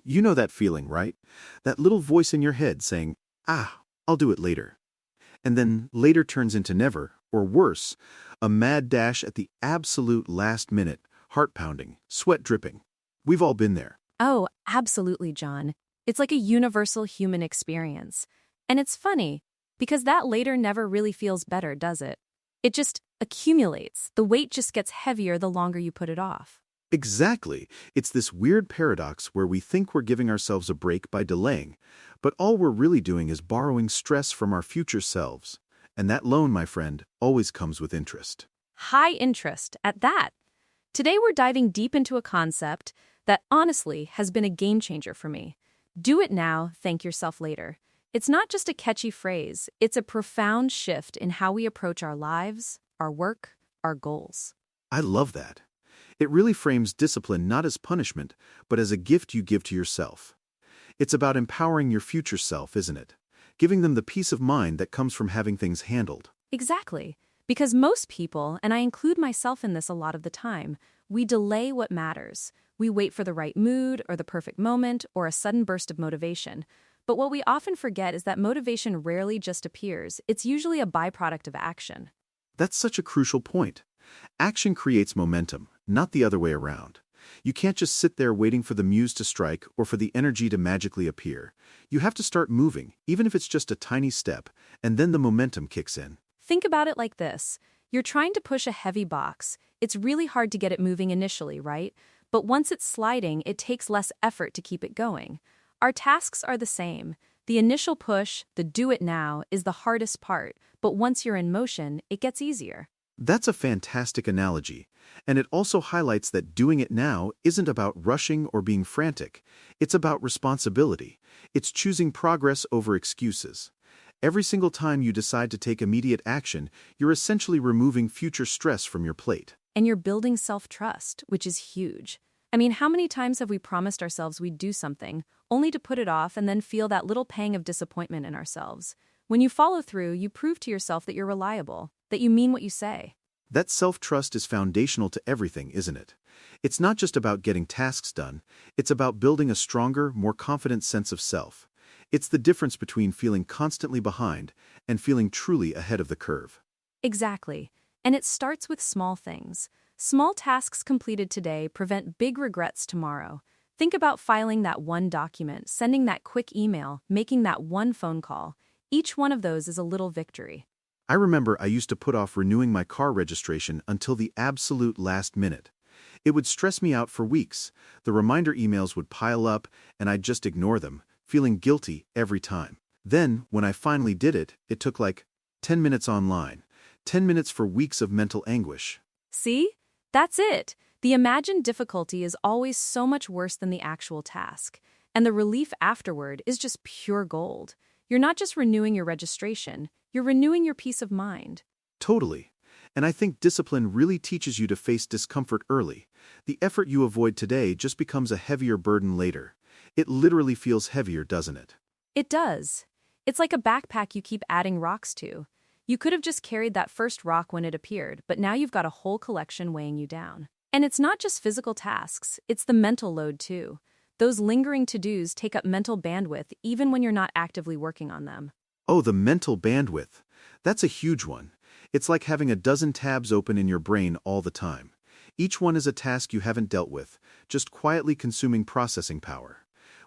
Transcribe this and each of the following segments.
You know that feeling, right? That little voice in your head saying, I'll do it later. And then later turns into never, or worse, a mad dash at the absolute last minute, heart pounding, sweat dripping. We've all been there. Oh, absolutely, John. It's like a universal human experience. And it's funny, because that later never really feels better, does it? It just accumulates. The weight just gets heavier the longer you put it off. Exactly. It's this weird paradox where we think we're giving ourselves a break by delaying, but all we're really doing is borrowing stress from our future selves. And that loan, my friend, always comes with interest. High interest at that. Today we're diving deep into a concept that honestly has been a game changer for me. Do it now, thank yourself later. It's not just a catchy phrase, it's a profound shift in how we approach our lives, our work, our goals. I love that. It really frames discipline not as punishment, but as a gift you give to yourself. It's about empowering your future self, isn't it? Giving them the peace of mind that comes from having things handled. Exactly. Because most people, and I include myself in this a lot of the time, we delay what matters. We wait for the right mood or the perfect moment or a sudden burst of motivation. But what we often forget is that motivation rarely just appears. It's usually a byproduct of action. That's such a crucial point. Action creates momentum, not the other way around. You can't just sit there waiting for the muse to strike or for the energy to magically appear. You have to start moving, even if it's just a tiny step, and then the momentum kicks in. Think about it like this. You're trying to push a heavy box. It's really hard to get it moving initially, right? But once it's sliding, it takes less effort to keep it going. Our tasks are the same. The initial push, the do it now, is the hardest part, but once you're in motion, it gets easier. That's a fantastic analogy, and it also highlights that doing it now isn't about rushing or being frantic. It's about responsibility. It's choosing progress over excuses. Every single time you decide to take immediate action, you're essentially removing future stress from your plate. And you're building self-trust, which is huge. I mean, how many times have we promised ourselves we'd do something, only to put it off and then feel that little pang of disappointment in ourselves? When you follow through, you prove to yourself that you're reliable, that you mean what you say. That self-trust is foundational to everything, isn't it? It's not just about getting tasks done, it's about building a stronger, more confident sense of self. It's the difference between feeling constantly behind and feeling truly ahead of the curve. Exactly. And it starts with small things. Small tasks completed today prevent big regrets tomorrow. Think about filing that one document, sending that quick email, making that one phone call. Each one of those is a little victory. I remember I used to put off renewing my car registration until the absolute last minute. It would stress me out for weeks. The reminder emails would pile up, and I'd just ignore them, feeling guilty every time. Then, when I finally did it, it took like 10 minutes online. 10 minutes for weeks of mental anguish. See? That's it. The imagined difficulty is always so much worse than the actual task. And the relief afterward is just pure gold. You're not just renewing your registration, you're renewing your peace of mind. Totally. And I think discipline really teaches you to face discomfort early. The effort you avoid today just becomes a heavier burden later. It literally feels heavier, doesn't it? It does. It's like a backpack you keep adding rocks to. You could have just carried that first rock when it appeared, but now you've got a whole collection weighing you down. And it's not just physical tasks, it's the mental load too. Those lingering to-dos take up mental bandwidth even when you're not actively working on them. Oh, the mental bandwidth. That's a huge one. It's like having a dozen tabs open in your brain all the time. Each one is a task you haven't dealt with, just quietly consuming processing power.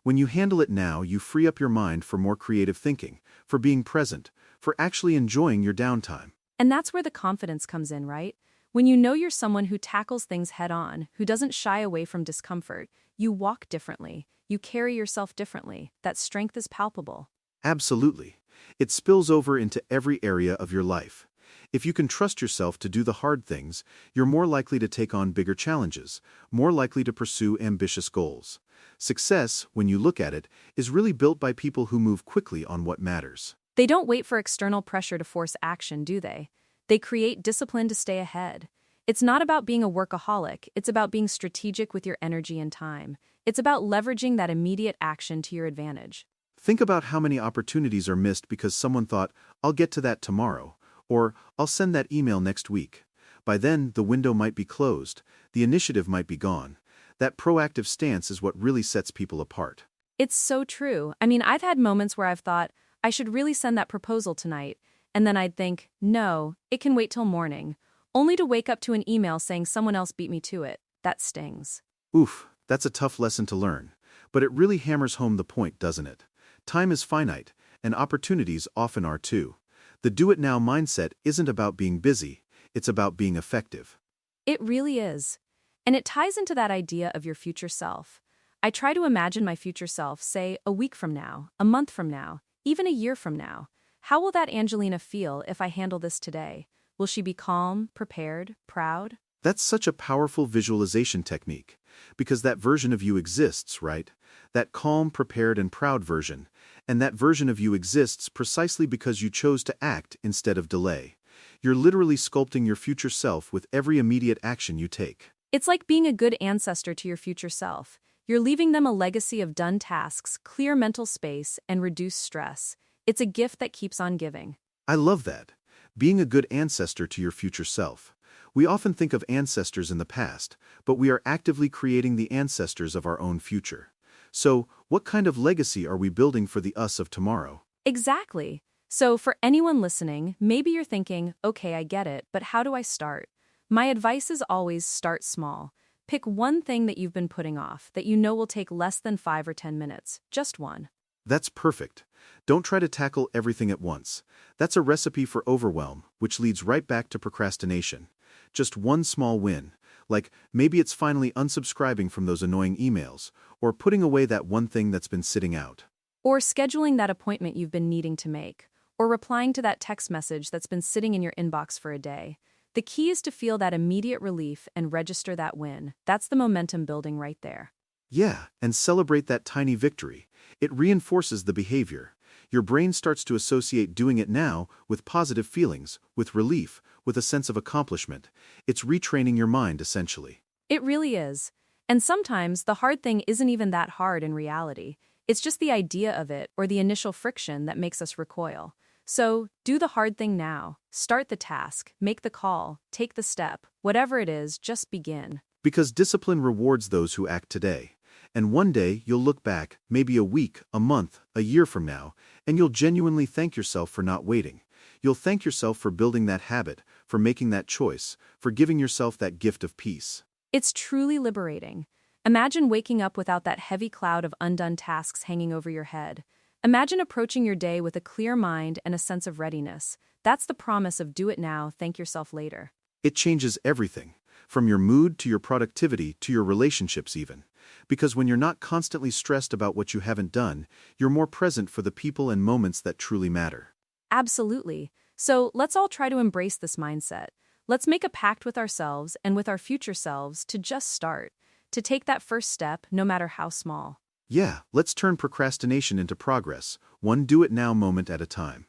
When you handle it now, you free up your mind for more creative thinking, for being present, for actually enjoying your downtime. And that's where the confidence comes in, right? When you know you're someone who tackles things head-on, who doesn't shy away from discomfort, you walk differently, you carry yourself differently, that strength is palpable. Absolutely. It spills over into every area of your life. If you can trust yourself to do the hard things, you're more likely to take on bigger challenges, more likely to pursue ambitious goals. Success, when you look at it, is really built by people who move quickly on what matters. They don't wait for external pressure to force action, do they? They create discipline to stay ahead. It's not about being a workaholic, it's about being strategic with your energy and time. It's about leveraging that immediate action to your advantage. Think about how many opportunities are missed because someone thought, I'll get to that tomorrow, or I'll send that email next week. By then, the window might be closed, the initiative might be gone. That proactive stance is what really sets people apart. It's so true. I mean, I've had moments where I've thought, I should really send that proposal tonight. And then I'd think, no, it can wait till morning. Only to wake up to an email saying someone else beat me to it. That stings. Oof, that's a tough lesson to learn. But it really hammers home the point, doesn't it? Time is finite, and opportunities often are too. The do-it-now mindset isn't about being busy, it's about being effective. It really is. And it ties into that idea of your future self. I try to imagine my future self, say, a week from now, a month from now, even a year from now. How will that Angelina feel if I handle this today? Will she be calm, prepared, proud? That's such a powerful visualization technique, because that version of you exists, right? That calm, prepared, and proud version. And that version of you exists precisely because you chose to act instead of delay. You're literally sculpting your future self with every immediate action you take. It's like being a good ancestor to your future self. You're leaving them a legacy of done tasks, clear mental space, and reduced stress. It's a gift that keeps on giving. I love that. Being a good ancestor to your future self. We often think of ancestors in the past, but we are actively creating the ancestors of our own future. So, what kind of legacy are we building for the us of tomorrow? Exactly. So, for anyone listening, maybe you're thinking, okay, I get it, but how do I start? My advice is always start small. Pick one thing that you've been putting off that you know will take less than 5 or 10 minutes. Just one. That's perfect. Don't try to tackle everything at once. That's a recipe for overwhelm, which leads right back to procrastination. Just one small win, like maybe it's finally unsubscribing from those annoying emails, or putting away that one thing that's been sitting out. Or scheduling that appointment you've been needing to make. Or replying to that text message that's been sitting in your inbox for a day. The key is to feel that immediate relief and register that win. That's the momentum building right there. Yeah, and celebrate that tiny victory. It reinforces the behavior. Your brain starts to associate doing it now with positive feelings, with relief, with a sense of accomplishment. It's retraining your mind, essentially. It really is. And sometimes the hard thing isn't even that hard in reality. It's just the idea of it or the initial friction that makes us recoil. So, do the hard thing now. Start the task, make the call, take the step. Whatever it is, just begin. Because discipline rewards those who act today. And one day you'll look back, maybe a week, a month, a year from now, and you'll genuinely thank yourself for not waiting. You'll thank yourself for building that habit, for making that choice, for giving yourself that gift of peace. It's truly liberating. Imagine waking up without that heavy cloud of undone tasks hanging over your head. Imagine approaching your day with a clear mind and a sense of readiness. That's the promise of do it now, thank yourself later. It changes everything, from your mood to your productivity to your relationships even. Because when you're not constantly stressed about what you haven't done, you're more present for the people and moments that truly matter. Absolutely. So let's all try to embrace this mindset. Let's make a pact with ourselves and with our future selves to just start, to take that first step, no matter how small. Yeah, let's turn procrastination into progress, one do-it-now moment at a time.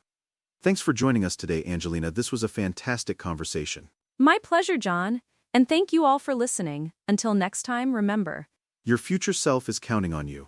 Thanks for joining us today, Angelina. This was a fantastic conversation. My pleasure, John. And thank you all for listening. Until next time, remember, Your future self is counting on you.